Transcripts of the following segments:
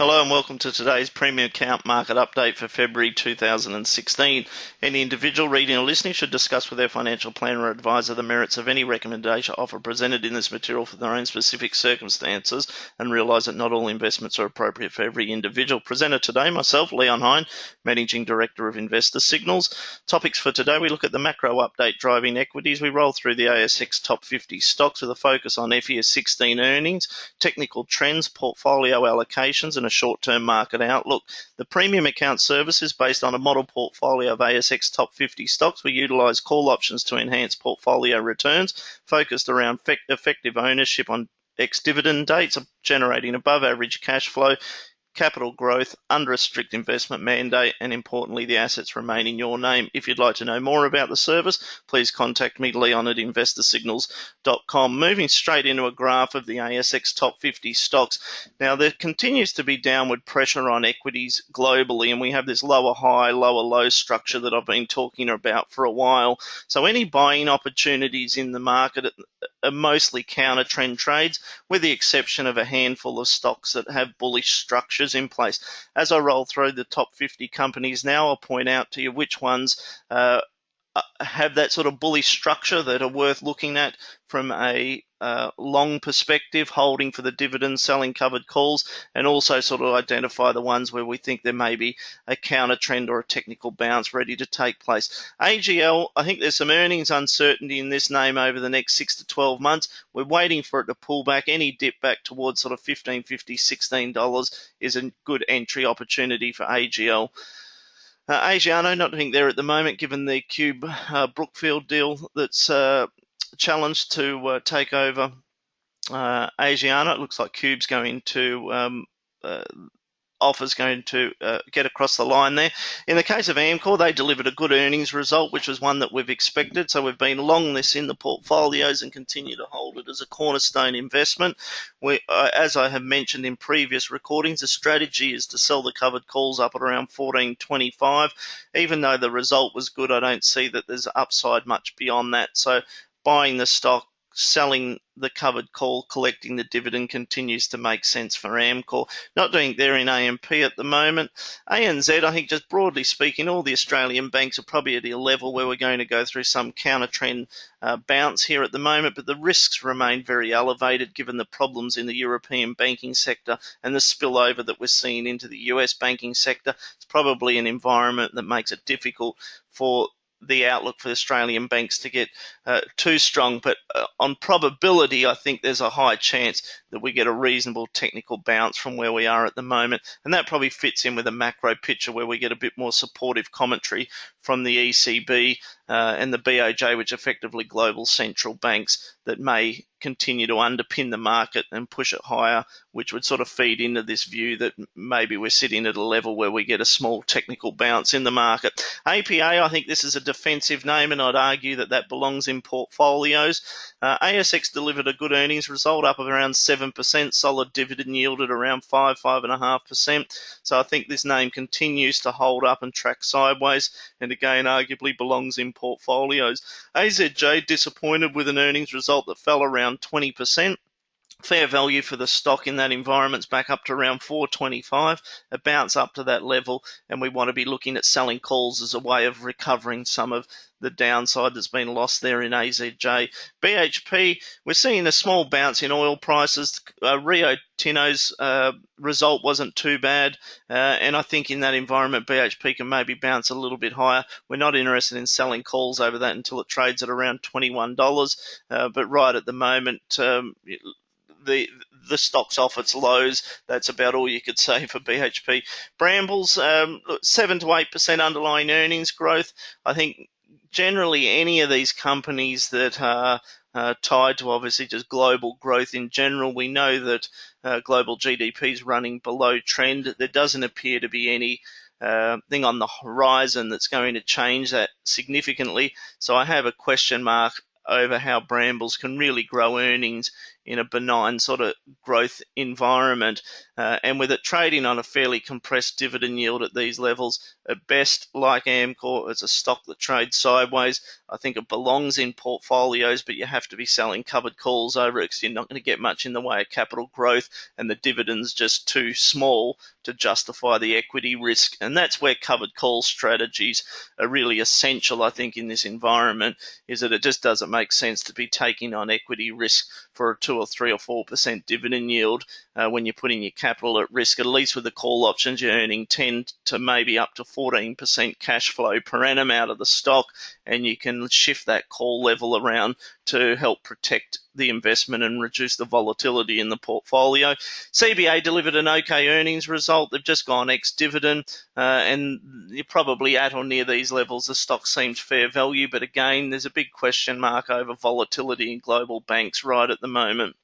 Hello and welcome to today's Premium Account Market Update for February 2016. Any individual reading or listening should discuss with their financial planner or advisor the merits of any recommendation offer presented in this material for their own specific circumstances and realise that not all investments are appropriate for every individual. Presenter today, myself, Leon Hein, Managing Director of Investor Signals. Topics for today, we look at the macro update driving equities. We roll through the ASX top 50 stocks with a focus on FY 16 earnings, technical trends, portfolio allocations and a short-term market outlook. The Premium Account service is based on a model portfolio of ASX top 50 stocks. We utilise call options to enhance portfolio returns, focused around effective ownership on ex-dividend dates, generating above average cash flow, capital growth under a strict investment mandate, and importantly, the assets remain in your name. If you'd like to know more about the service, please contact me, Leon, at investorsignals.com. Moving straight into a graph of the ASX top 50 stocks. Now, there continues to be downward pressure on equities globally, and we have this lower high, lower low structure that I've been talking about for a while. So any buying opportunities in the market are mostly counter trend trades, with the exception of a handful of stocks that have bullish structures in place. As I roll through the top 50 companies now, I'll point out to you which ones have that sort of bullish structure that are worth looking at from a long perspective, holding for the dividend, selling covered calls, and also sort of identify the ones where we think there may be a counter trend or a technical bounce ready to take place. AGL, I think there's some earnings uncertainty in this name over the next 6 to 12 months. We're waiting for it to pull back. Any dip back towards sort of $15.50, $16 is a good entry opportunity for AGL. Asiano, not think there at the moment, given the Cube Brookfield deal that's challenged to take over Asiano. It looks like Cube's going to offers going to get across the line there. In the case of Amcor, they delivered a good earnings result, which was one that we've expected. So we've been long this in the portfolios and continue to hold it as a cornerstone investment. As I have mentioned in previous recordings, the strategy is to sell the covered calls up at around $14.25. Even though the result was good, I don't see that there's upside much beyond that. So buying the stock, selling the covered call, collecting the dividend continues to make sense for Amcor. Not doing there in AMP at the moment. ANZ, I think just broadly speaking, all the Australian banks are probably at a level where we're going to go through some counter trend bounce here at the moment, but the risks remain very elevated given the problems in the European banking sector and the spillover that we're seeing into the US banking sector. It's probably an environment that makes it difficult for the outlook for Australian banks to get too strong, but on probability, I think there's a high chance that we get a reasonable technical bounce from where we are at the moment, and that probably fits in with a macro picture where we get a bit more supportive commentary from the ECB and the BOJ, which effectively global central banks, that may continue to underpin the market and push it higher, which would sort of feed into this view that maybe we're sitting at a level where we get a small technical bounce in the market. APA, I think this is a defensive name, and I'd argue that that belongs in portfolios. ASX delivered a good earnings result, up of around 7%, solid dividend yield at around 5.5%. So I think this name continues to hold up and track sideways, and again, arguably belongs in portfolios. AZJ disappointed with an earnings result that fell around 20%. Fair value for the stock in that environment's back up to around $4.25, a bounce up to that level, and we want to be looking at selling calls as a way of recovering some of the downside that's been lost there in AZJ. BHP, we're seeing a small bounce in oil prices. Rio Tinto's result wasn't too bad, and I think in that environment BHP can maybe bounce a little bit higher. We're not interested in selling calls over that until it trades at around $21, but right at the moment, the stock's off its lows. That's about all you could say for BHP. Brambles, 7 to 8% underlying earnings growth. I think generally any of these companies that are tied to obviously just global growth in general, we know that global GDP is running below trend. There doesn't appear to be any thing on the horizon that's going to change that significantly. So I have a question mark over how Brambles can really grow earnings in a benign sort of growth environment. And with it trading on a fairly compressed dividend yield at these levels, at best, like Amcor, it's a stock that trades sideways. I think it belongs in portfolios, but you have to be selling covered calls over it because you're not going to get much in the way of capital growth, and the dividend's just too small to justify the equity risk. And that's where covered call strategies are really essential, I think, in this environment, is that it just doesn't make sense to be taking on equity risk for a 2 or 3 or 4% dividend yield when you're putting your capital at risk. At least with the call options, you're earning 10 to maybe up to 14% cash flow per annum out of the stock, and you can shift that call level around to help protect the investment and reduce the volatility in the portfolio. CBA delivered an okay earnings result. They've just gone ex-dividend, and you're probably at or near these levels. The stock seems fair value, but again, there's a big question mark over volatility in global banks right at the moment.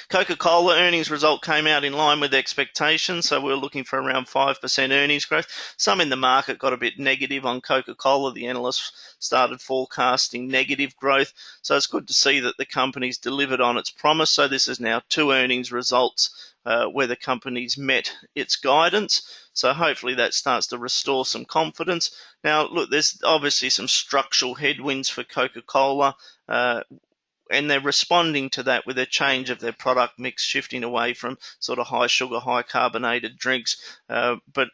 Coca-Cola earnings result came out in line with expectations, so we were looking for around 5% earnings growth. Some in the market got a bit negative on Coca-Cola. The analysts started forecasting negative growth, so it's good to see that the company's delivered on its promise. So this is now 2 earnings results where the company's met its guidance. So hopefully that starts to restore some confidence. Now, look, there's obviously some structural headwinds for Coca-Cola, and they're responding to that with a change of their product mix, shifting away from sort of high sugar, high carbonated drinks. But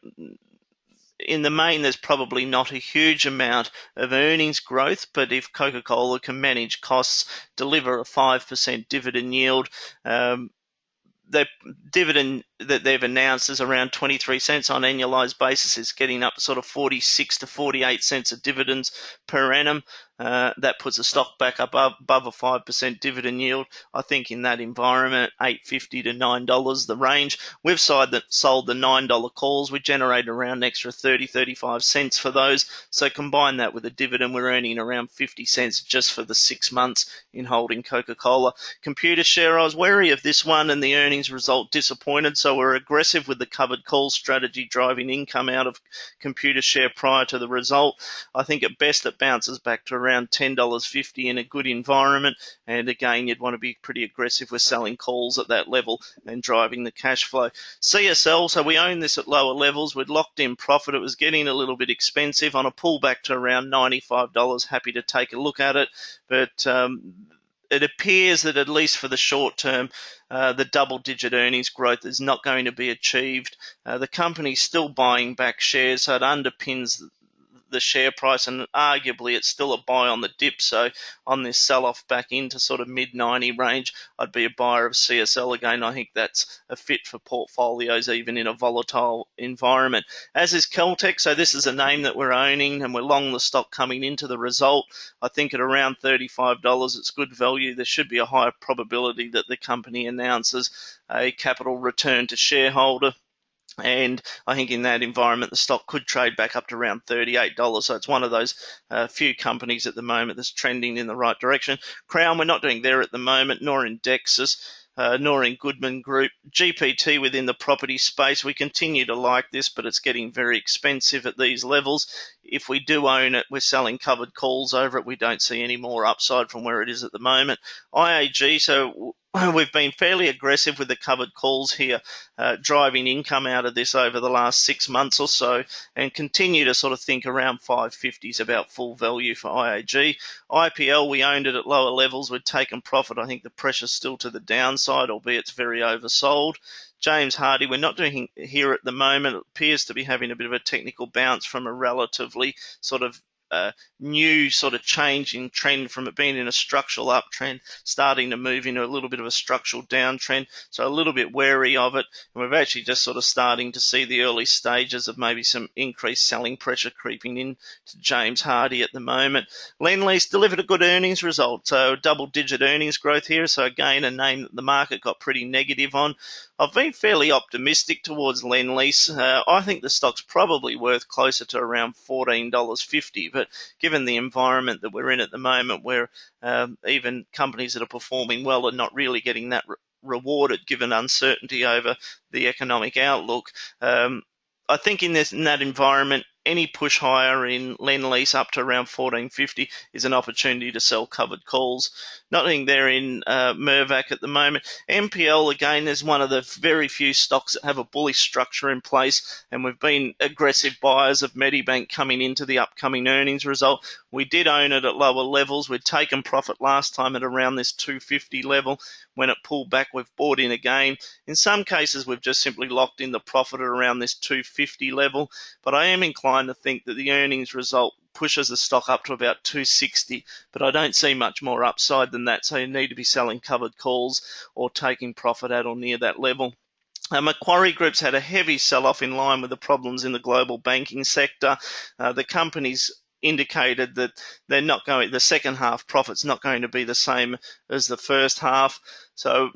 in the main, there's probably not a huge amount of earnings growth, but if Coca-Cola can manage costs, deliver a 5% dividend yield, the dividend that they've announced is around 23 cents on an annualized basis. It's getting up to sort of 46 to 48 cents of dividends per annum. That puts the stock back up above a 5% dividend yield. I think in that environment, $8.50 to $9 the range. We've sold the $9 calls. We generated around an extra 35 cents for those. So combine that with a dividend, we're earning around 50 cents just for the 6 months in holding Coca-Cola. Computershare, I was wary of this one, and the earnings result disappointed. So we're aggressive with the covered call strategy, driving income out of Computershare prior to the result. I think at best it bounces back to around $10.50 in a good environment, and again, you'd want to be pretty aggressive with selling calls at that level and driving the cash flow. CSL, so we own this at lower levels. We'd locked in profit. It was getting a little bit expensive. On a pullback to around $95, happy to take a look at it, but it appears that at least for the short term, the double-digit earnings growth is not going to be achieved. The company's still buying back shares, so it underpins the share price, and arguably it's still a buy on the dip. So on this sell-off back into sort of mid-90 range, I'd be a buyer of CSL again. I think that's a fit for portfolios even in a volatile environment. As is Caltex, so this is a name that we're owning, and we're long the stock coming into the result. I think at around $35, it's good value. There should be a higher probability that the company announces a capital return to shareholder. And I think in that environment, the stock could trade back up to around $38. So it's one of those few companies at the moment that's trending in the right direction. Crown, we're not doing there at the moment, nor in Dexus, nor in Goodman Group. GPT within the property space, we continue to like this, but it's getting very expensive at these levels. If we do own it, we're selling covered calls over it. We don't see any more upside from where it is at the moment. IAG, so we've been fairly aggressive with the covered calls here, driving income out of this over the last 6 months or so, and continue to sort of think around 550 is about full value for IAG. IPL, we owned it at lower levels. We'd taken profit. I think the pressure's still to the downside, albeit it's very oversold. James Hardie, we're not doing here at the moment. It appears to be having a bit of a technical bounce from a relatively sort of new sort of changing trend from it being in a structural uptrend, starting to move into a little bit of a structural downtrend. So a little bit wary of it. And we're actually just sort of starting to see the early stages of maybe some increased selling pressure creeping in to James Hardie at the moment. Lendlease delivered a good earnings result, so double-digit earnings growth here. So again, a name that the market got pretty negative on. I've been fairly optimistic towards Lendlease. I think the stock's probably worth closer to around $14.50, but given the environment that we're in at the moment, where even companies that are performing well are not really getting that rewarded given uncertainty over the economic outlook, I think in that environment, any push higher in Lend-Lease up to around 14.50 is an opportunity to sell covered calls. Nothing there in Mirvac at the moment. MPL, again, is one of the very few stocks that have a bullish structure in place, and we've been aggressive buyers of Medibank coming into the upcoming earnings result. We did own it at lower levels. We'd taken profit last time at around this 250 level. When it pulled back, we've bought in again. In some cases, we've just simply locked in the profit at around this 250 level, but I am inclined to think that the earnings result pushes the stock up to about 260, but I don't see much more upside than that, so you need to be selling covered calls or taking profit at or near that level. Macquarie Group's had a heavy sell-off in line with the problems in the global banking sector. The company's indicated that the second half profit's not going to be the same as the first half. So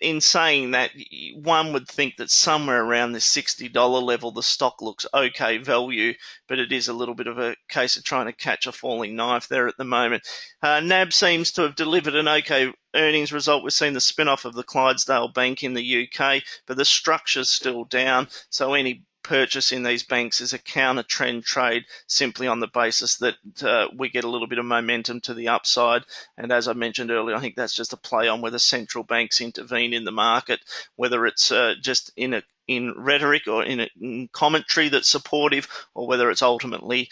in saying that, one would think that somewhere around this $60 level, the stock looks okay value, but it is a little bit of a case of trying to catch a falling knife there at the moment. NAB seems to have delivered an okay earnings result. We've seen the spin-off of the Clydesdale Bank in the UK, but the structure's still down, so any purchase in these banks is a counter trend trade simply on the basis that we get a little bit of momentum to the upside. And as I mentioned earlier, I think that's just a play on whether central banks intervene in the market, whether it's just in rhetoric or in commentary that's supportive, or whether it's ultimately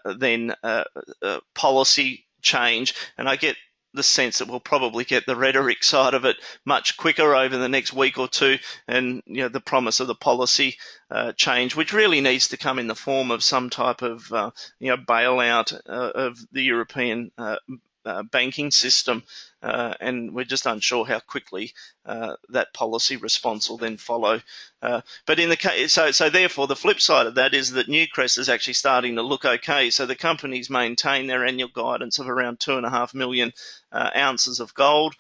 then policy change. And I get the sense that we'll probably get the rhetoric side of it much quicker over the next week or two, and the promise of the policy change, which really needs to come in the form of some type of bailout of the European banking system, and we're just unsure how quickly that policy response will then follow. But in the case, so therefore, the flip side of that is that Newcrest is actually starting to look okay. So the company's maintained their annual guidance of around 2.5 million ounces of gold.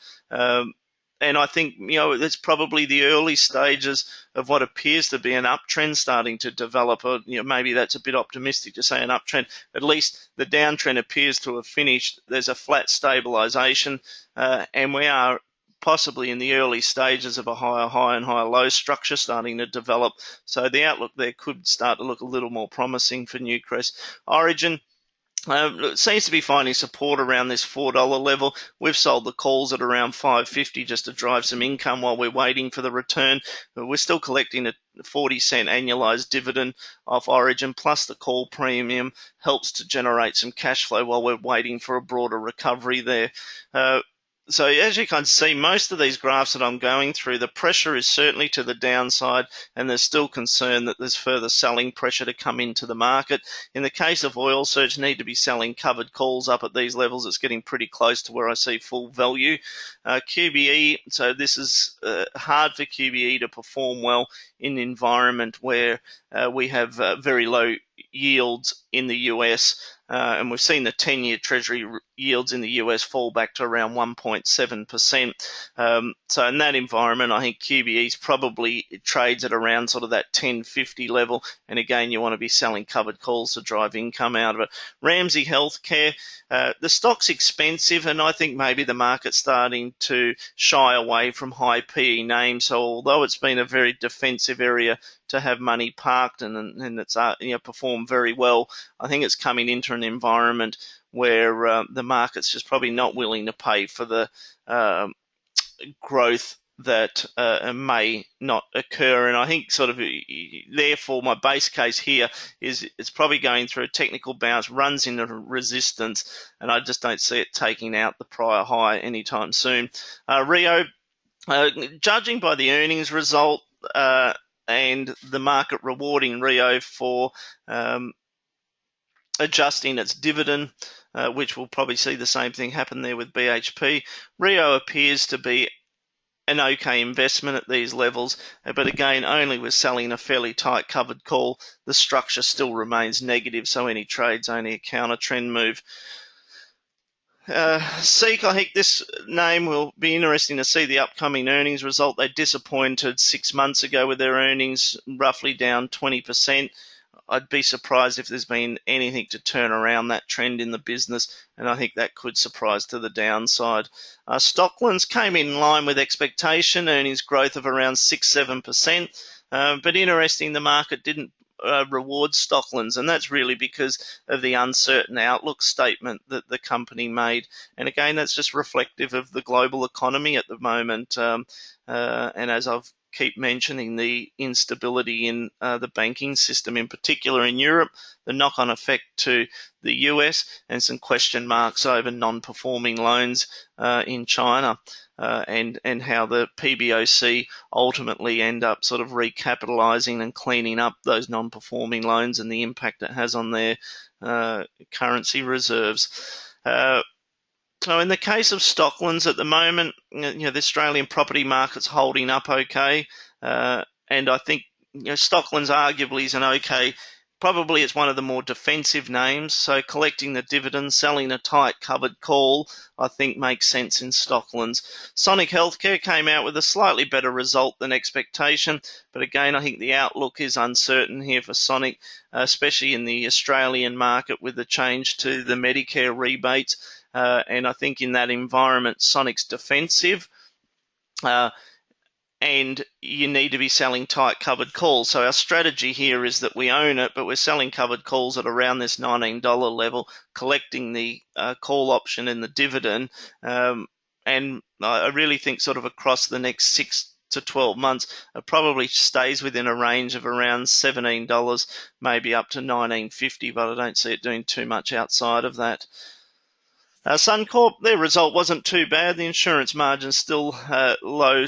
And I think, it's probably the early stages of what appears to be an uptrend starting to develop. Or, maybe that's a bit optimistic to say an uptrend. At least the downtrend appears to have finished. There's a flat stabilization, and we are possibly in the early stages of a higher high and higher low structure starting to develop. So the outlook there could start to look a little more promising for Newcrest. Origin seems to be finding support around this $4 level. We've sold the calls at around $5.50 just to drive some income while we're waiting for the return. But we're still collecting a 40-cent annualized dividend off Origin, plus the call premium helps to generate some cash flow while we're waiting for a broader recovery there. So as you can see, most of these graphs that I'm going through, the pressure is certainly to the downside, and there's still concern that there's further selling pressure to come into the market. In the case of Oil Search, need to be selling covered calls up at these levels. It's getting pretty close to where I see full value. QBE, so this is hard for QBE to perform well in an environment where we have very low yields in the US. And we've seen the 10-year Treasury yields in the US fall back to around 1.7%. So in that environment, I think QBE's probably trades at around sort of that 10.50 level. And again, you want to be selling covered calls to drive income out of it. Ramsay Health Care, the stock's expensive, and I think maybe the market's starting to shy away from high PE names. So although it's been a very defensive area to have money parked and it's performed very well, I think it's coming into an environment where the market's just probably not willing to pay for the growth that may not occur. And I think sort of therefore my base case here is it's probably going through a technical bounce, runs into resistance, and I just don't see it taking out the prior high anytime soon. Rio, judging by the earnings result and the market rewarding Rio for adjusting its dividend, which will probably see the same thing happen there with BHP. Rio appears to be an okay investment at these levels, but again, only with selling a fairly tight covered call. The structure still remains negative, so any trade's only a counter trend move. Seek, I think this name will be interesting to see the upcoming earnings result. They disappointed 6 months ago with their earnings roughly down 20%. I'd be surprised if there's been anything to turn around that trend in the business, and I think that could surprise to the downside. Stocklands came in line with expectation, earnings growth of around 6-7%, but interesting, the market didn't rewards Stocklands, and that's really because of the uncertain outlook statement that the company made. And again, that's just reflective of the global economy at the moment. And as I've keep mentioning, the instability in the banking system, in particular in Europe, the knock-on effect to the US, and some question marks over non-performing loans in China, and how the PBOC ultimately end up sort of recapitalising and cleaning up those non-performing loans and the impact it has on their currency reserves. So in the case of Stocklands at the moment, the Australian property market's holding up okay, and I think Stocklands arguably is an okay. Probably it's one of the more defensive names, so collecting the dividend, selling a tight covered call, I think makes sense in Stocklands. Sonic Healthcare came out with a slightly better result than expectation, but again, I think the outlook is uncertain here for Sonic, especially in the Australian market with the change to the Medicare rebates. And I think in that environment, Sonic's defensive, and you need to be selling tight covered calls. So our strategy here is that we own it, but we're selling covered calls at around this $19 level, collecting the call option and the dividend. And I really think sort of across the next 6 to 12 months, it probably stays within a range of around $17, maybe up to $19.50, but I don't see it doing too much outside of that. Suncorp, their result wasn't too bad. The insurance margin's still low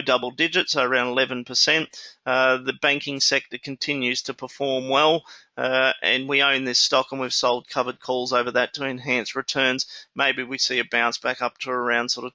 double digits, so around 11%. The banking sector continues to perform well, and we own this stock, and we've sold covered calls over that to enhance returns. Maybe we see a bounce back up to around sort of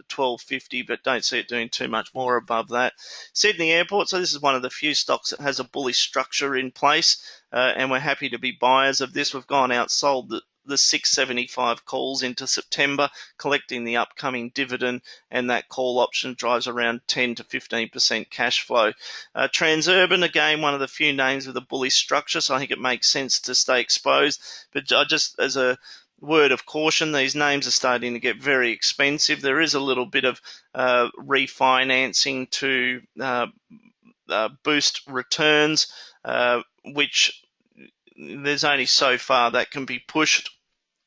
$12.50, but don't see it doing too much more above that. Sydney Airport, so this is one of the few stocks that has a bullish structure in place, and we're happy to be buyers of this. We've gone out, sold the 675 calls into September, collecting the upcoming dividend, and that call option drives around 10 to 15% cash flow. Transurban, again, one of the few names with a bullish structure, so I think it makes sense to stay exposed. But just as a word of caution, these names are starting to get very expensive. There is a little bit of refinancing to boost returns, which there's only so far that can be pushed.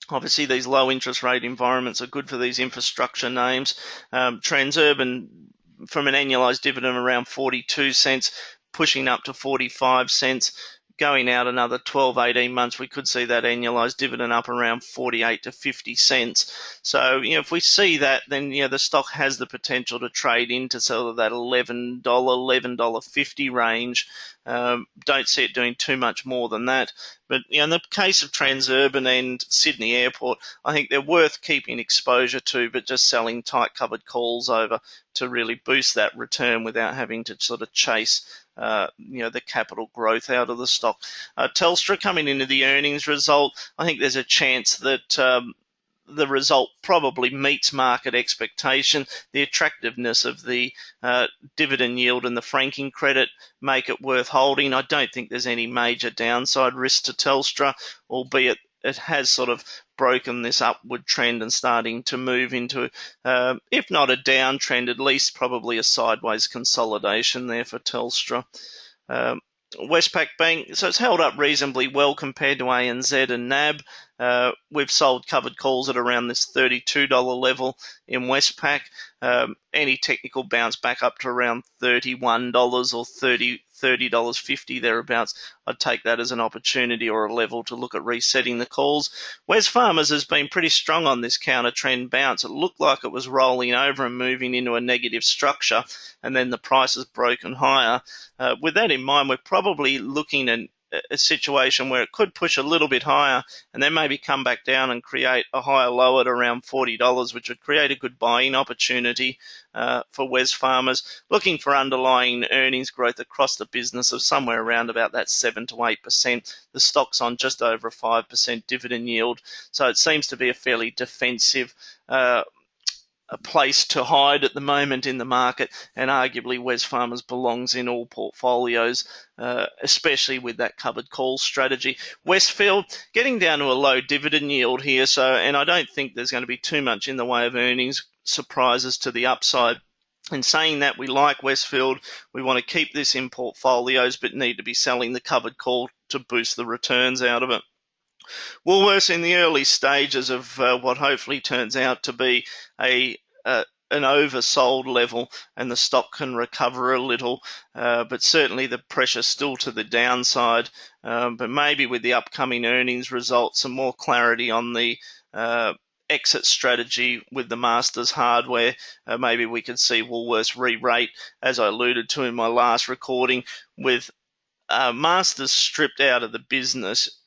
Obviously, these low interest rate environments are good for these infrastructure names. Transurban, from an annualized dividend around 42 cents, pushing up to 45 cents. Going out another 12, 18 months, we could see that annualized dividend up around 48 to 50 cents. So, if we see that, then, the stock has the potential to trade into sort of that $11, $11.50 range. Don't see it doing too much more than that. But, in the case of Transurban and Sydney Airport, I think they're worth keeping exposure to, but just selling tight covered calls over to really boost that return without having to sort of chase the capital growth out of the stock. Telstra coming into the earnings result, I think there's a chance that the result probably meets market expectation. The attractiveness of the dividend yield and the franking credit make it worth holding. I don't think there's any major downside risk to Telstra, albeit it has sort of broken this upward trend and starting to move into, if not a downtrend, at least probably a sideways consolidation there for Telstra. Westpac Bank, so it's held up reasonably well compared to ANZ and NAB. We've sold covered calls at around this $32 level in Westpac. Any technical bounce back up to around $31 or $30.50 thereabouts, I'd take that as an opportunity or a level to look at resetting the calls. Wesfarmers has been pretty strong on this counter trend bounce. It looked like it was rolling over and moving into a negative structure, and then the price has broken higher. With that in mind, we're probably looking at a situation where it could push a little bit higher and then maybe come back down and create a higher low at around $40, which would create a good buying opportunity for Wesfarmers. Looking for underlying earnings growth across the business of somewhere around about that 7 to 8%. The stock's on just over a 5% dividend yield, so it seems to be a fairly defensive a place to hide at the moment in the market, and arguably Wesfarmers belongs in all portfolios, especially with that covered call strategy. Westfield getting down to a low dividend yield here, and I don't think there's going to be too much in the way of earnings surprises to the upside In saying that, we like Westfield. We want to keep this in portfolios, but need to be selling the covered call to boost the returns out of it. Woolworths in the early stages of what hopefully turns out to be a an oversold level, and the stock can recover a little, but certainly the pressure still to the downside. But maybe with the upcoming earnings results, some more clarity on the exit strategy with the Masters hardware, maybe we could see Woolworths re-rate, as I alluded to in my last recording, with Masters stripped out of the business.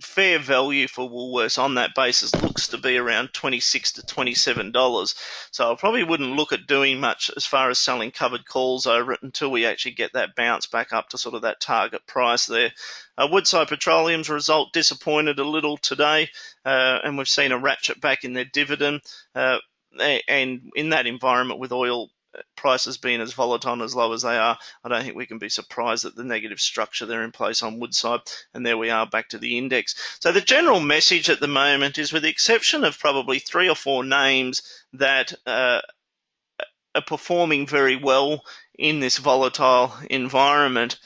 Fair value for Woolworths on that basis looks to be around $26 to $27. So I probably wouldn't look at doing much as far as selling covered calls over it until we actually get that bounce back up to sort of that target price there. Woodside Petroleum's result disappointed a little today, and we've seen a ratchet back in their dividend. And in that environment with oil prices being as volatile and as low as they are, I don't think we can be surprised at the negative structure they're in place on Woodside. And there we are back to the index. So the general message at the moment is, with the exception of probably 3 or 4 names that are performing very well in this volatile environment,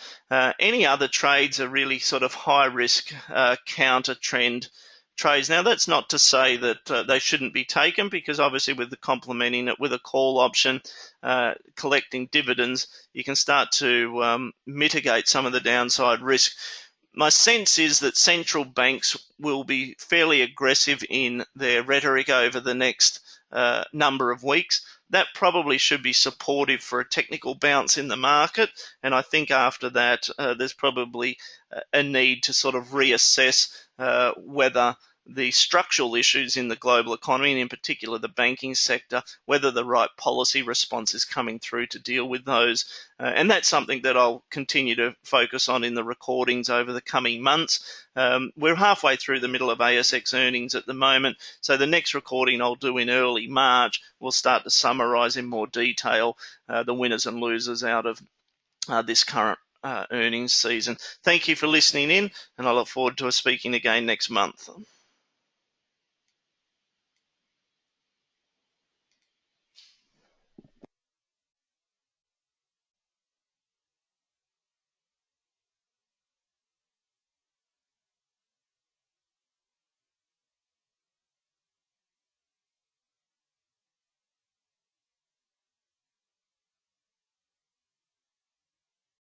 any other trades are really sort of high risk counter trend trades. Now, that's not to say that they shouldn't be taken, because obviously with the complementing it with a call option, collecting dividends, you can start to mitigate some of the downside risk. My sense is that central banks will be fairly aggressive in their rhetoric over the next number of weeks. That probably should be supportive for a technical bounce in the market, and I think after that there's probably a need to sort of reassess whether the structural issues in the global economy, and in particular the banking sector, whether the right policy response is coming through to deal with those. And that's something that I'll continue to focus on in the recordings over the coming months. We're halfway through the middle of ASX earnings at the moment, so the next recording I'll do in early March will start to summarise in more detail the winners and losers out of this current earnings season. Thank you for listening in, and I look forward to speaking again next month.